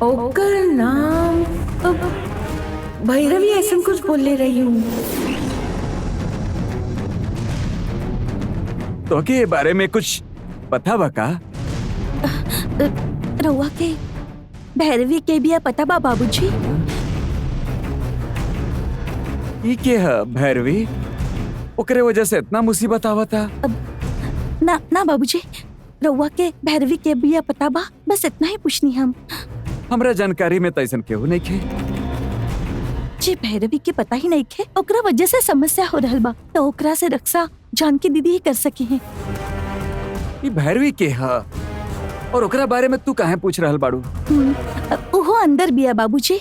ओकर नाम भैरवी ऐसा कुछ बोल ले रही हूँ। तो के बारे में कुछ पता बका? रउआ के भैरवी के भी पता बा बाबूजी? ये के है भैरवी? ओकरे वजह से इतना मुसीबत आवता? ना ना बाबूजी, रउआ के भैरवी के भी पता बा, बस इतना ही पूछनी हम। हमरा जानकारी में तैसन केहू नहीं खे। जी भैरवी के पता ही नहीं खे, ओकरा वजह से समस्या हो रहल बा, तो ओकरा से रक्षा जानकी दीदी ही कर सकी हैं। ये भैरवी के है और ओकरा बारे में तू काहे पूछ रहल बाड़ू? ओहो अंदर बिया बाबूजी,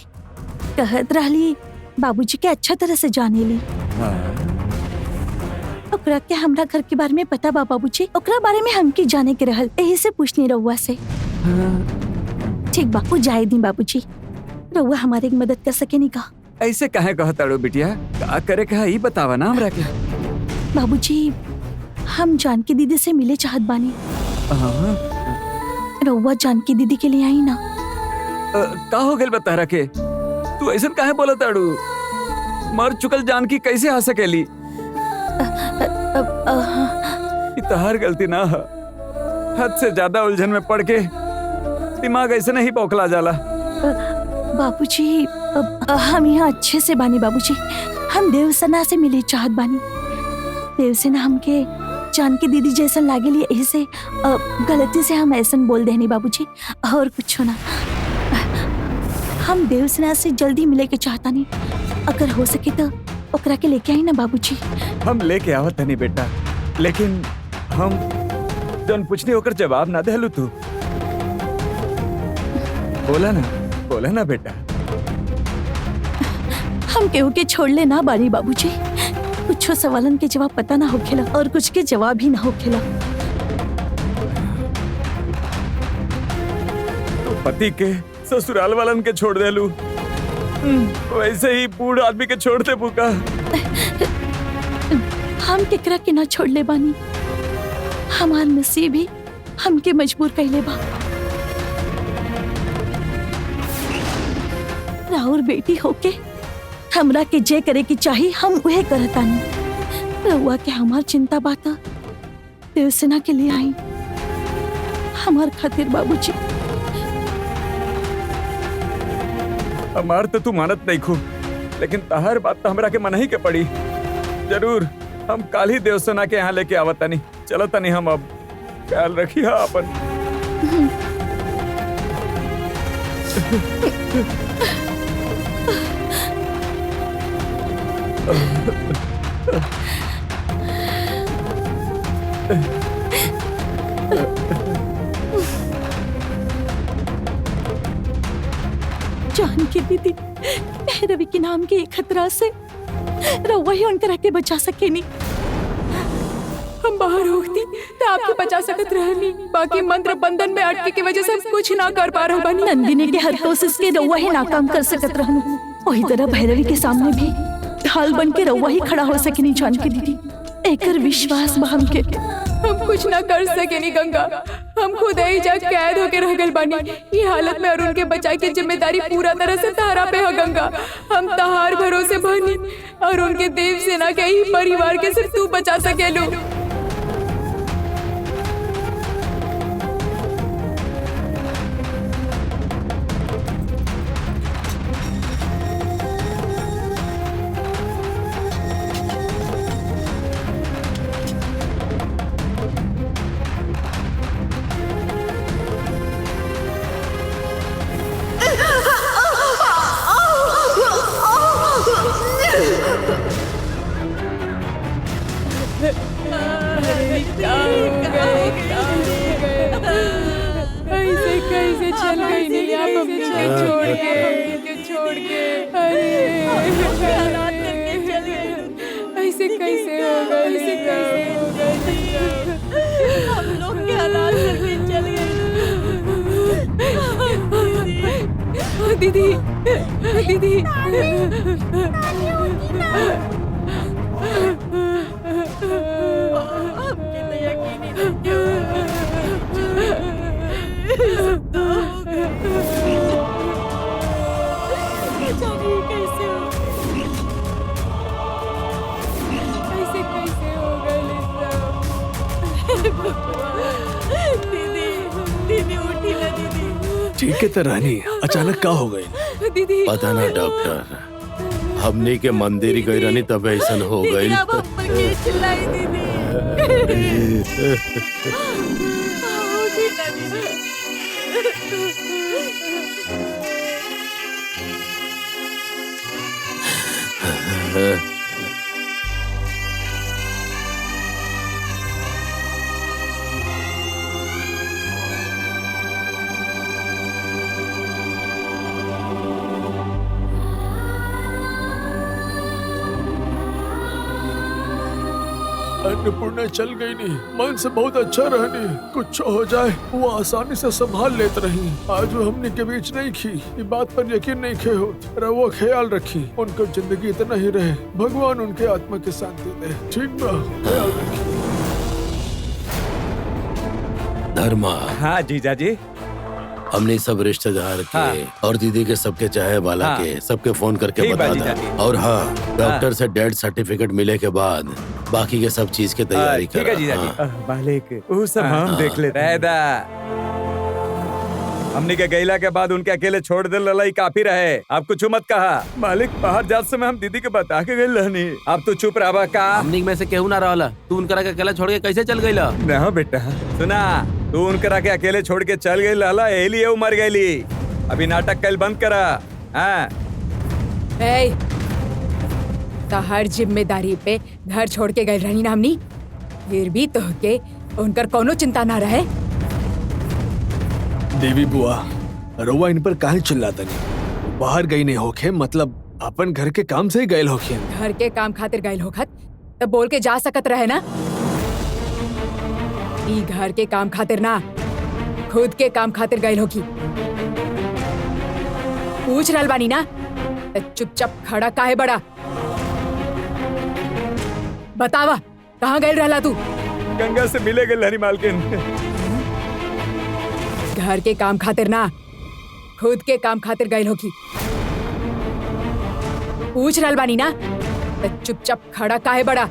कहत रहली बाबूजी के अच्छा तरह से जाने ली। ओकरा के हमरा घर के बारे में पता बा बाबूजी, ओकरा बारे में हमके जाने के रहल, यही से पूछनी रउआ से। ठीक बा, वो जाए दी बाबूजी, रउआ हमारे मदद कर सके नहीं का? ऐसे काहे कहताड़ो बिटिया? का करे कहा ही बतावा ना हमरा के। बाबूजी हम जानकी दीदी से मिले चाहत बानी। रउआ जानकी दीदी के लिए आई ना। का हो गेल बता के? तू ऐसा काहे बोलताड़ू? मर चुकल जानकी कैसे आ सकेली? तहार गलती ना है, हद से ज्यादा उलझन में पड़ के दिमाग ऐसे नहीं बौखला जाला। बाबूजी हम यहाँ अच्छे से बानी बाबूजी, हम देवसेना से मिले चाहत बानी। देवसेना हमके जानकी दीदी जैसा लागे लिए, ऐसे गलती से हम ऐसा बोल देनी बाबूजी, और कुछ ना। हम देवसेना से जल्दी मिले के चाहता नहीं, अगर हो सके तो ओकरा के लेके आई ना बाबूजी। हम लेके आवत नहीं बेटा, लेकिन हम जन पूछनी होकर जवाब ना देलू तू। बोला ना बेटा। हम केहू के छोड़ ले ना बानी बाबूजी, कुछ सवालन के जवाब पता ना होखेला और कुछ के जवाब ही ना होखेला। तो पति के ससुराल वालन के छोड़ देलू, वैसे ही बूढ़ आदमी के छोड़ दे बुका। हम केकरा के ना छोड़ ले बानी, हमार नसीब ही हमके मजबूर कैले बा। राउर बेटी होके हमरा के जे करे की चाही हम उहे करतानी। रउआ के हमार चिंता बाता देवसेना के लिए आई, हमार खातिर बाबूजी। हमार तो तू मानत नहीं खू, लेकिन तहार बात तो हमरा के मन ही के पड़ी। जरूर हम काल ही देवसेना के यहाँ लेके आवत तनी। चलो तनी हम अब, ख्याल रखिए अपन। जानकी दीदी भैरवी के नाम के एक खतरा से रउआ ही उनकर के बचा सके नहीं। हम बाहर होती तो आपके बचा सकत रहनी, बाकी मंत्र बंधन में अटके की वजह से हम कुछ ना कर पा रहे बानी। नंदिनी के हर कोशिश के रउआ ही नाकाम कर सकत रहनी, वही तरह भैरवी के सामने भी ढाल बन के रउआ ही खड़ा हो सके नहीं जानकी दीदी। एकर विश्वास बा हमके। हम कुछ ना कर सके नहीं गंगा, हम खुद ही जा कैद होके रह गए बानी। ये हालत में अरुण के बचाए की जिम्मेदारी पूरा तरह से तहारा पे है गंगा। हम तहार भरोसे बानी, अरुण के देवसेना के ही परिवार के सिर्फ तू बचा सकेलू। ऐसे कैसे चल गई नहीं आप हमके छोड़ के अरे ऐसे कैसे हो गए हम लोग के हालात करके चल गए। दीदी दीदी हमके तो यकीन ही नहीं हो। ठीक है तो रानी, अचानक का हो गई? दीदी पता ना डॉक्टर, हमने के मंदिर गई रहनी तब ऐसा हो गई। अब हम पर के चिल्लाई दीदी। उठी ना दीदी। अन्नपूर्णा चल गई नहीं, मन से बहुत अच्छा रहनी, कुछ हो जाए वो आसानी से संभाल लेत रही। आज वो हमने के बीच नहीं की, ये बात पर यकीन नहीं खे हो। वो ख्याल रखी, उनको जिंदगी इतना ही रहे, भगवान उनके आत्मा की शांति दे। ठीक बा, ख्याल रखी। धर्मा, हाँ जीजा जी। हमने सब रिश्तेदार के और दीदी के सबके चाहे वाला के सबके फोन करके ठीक बा बता जीजा दा। जी। और हाँ, डॉक्टर से डेथ सर्टिफिकेट मिले के बाद बाकी के सब चीज की तैयारी ठीक है जीजा जी। मालिक वो सब हम देख लेते हैं। हमने के गैला के बाद उनके अकेले छोड़ दे ललाई काफी रहे। अब कुछ मत कहा। मालिक बाहर जात समय हम दीदी के बता के गए रहनी। अब तू चुप रहा का। हमनी में से केहू ना रहला, तू उनकरा के अकेला छोड़ के कैसे चल गईला? ना बेटा सुना, तू उनकरा के अकेले छोड़ के चल गई लाला, एली वो मर गईली। अभी नाटक कल बंद करा। हाँ ए, तो हर जिम्मेदारी पे घर छोड़ के गए रहनी ना हमनी, फिर भी तो के उनकर कोनो चिंता ना रहे। देवी बुआ, रउआ इन पर काहे चिल्लाता नहीं? बाहर गई नहीं होखे, मतलब अपन घर के काम से ही गए होखे। घर के काम खातिर गए होखत तो बोल के जा सकत रहे ना। ई घर के काम खातिर ना, खुद के काम खातिर गए होगी। पूछ रहल बानी ना, तो चुपचाप खड़ा काहे बड़ा? बतावा कहाँ गए रहला तू? गंगा से मिले गए लहरी मालकिन। घर के काम खातिर ना, खुद के काम खातिर गए होगी। पूछ रहल बानी ना, तो चुपचाप खड़ा काहे बड़ा?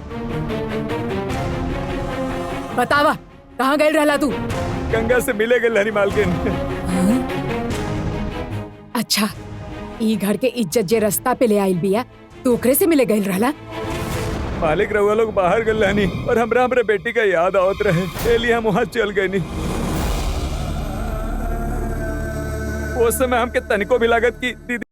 बतावा कहाँ गए रहला तू? गंगा से मिले गए लहरी मालकिन। अच्छा, ई घर के इज्जत जे रास्ता पे ले आइल बिया, तू ओकरे से मिले गए रहला? मालिक रउआ लोग बाहर गए रहनी और हमरा हमरे बेटी का याद आवत रहे, इसलिए हम वहाँ चल गए नी। उस समय हमके तनिको भी लागत की दीदी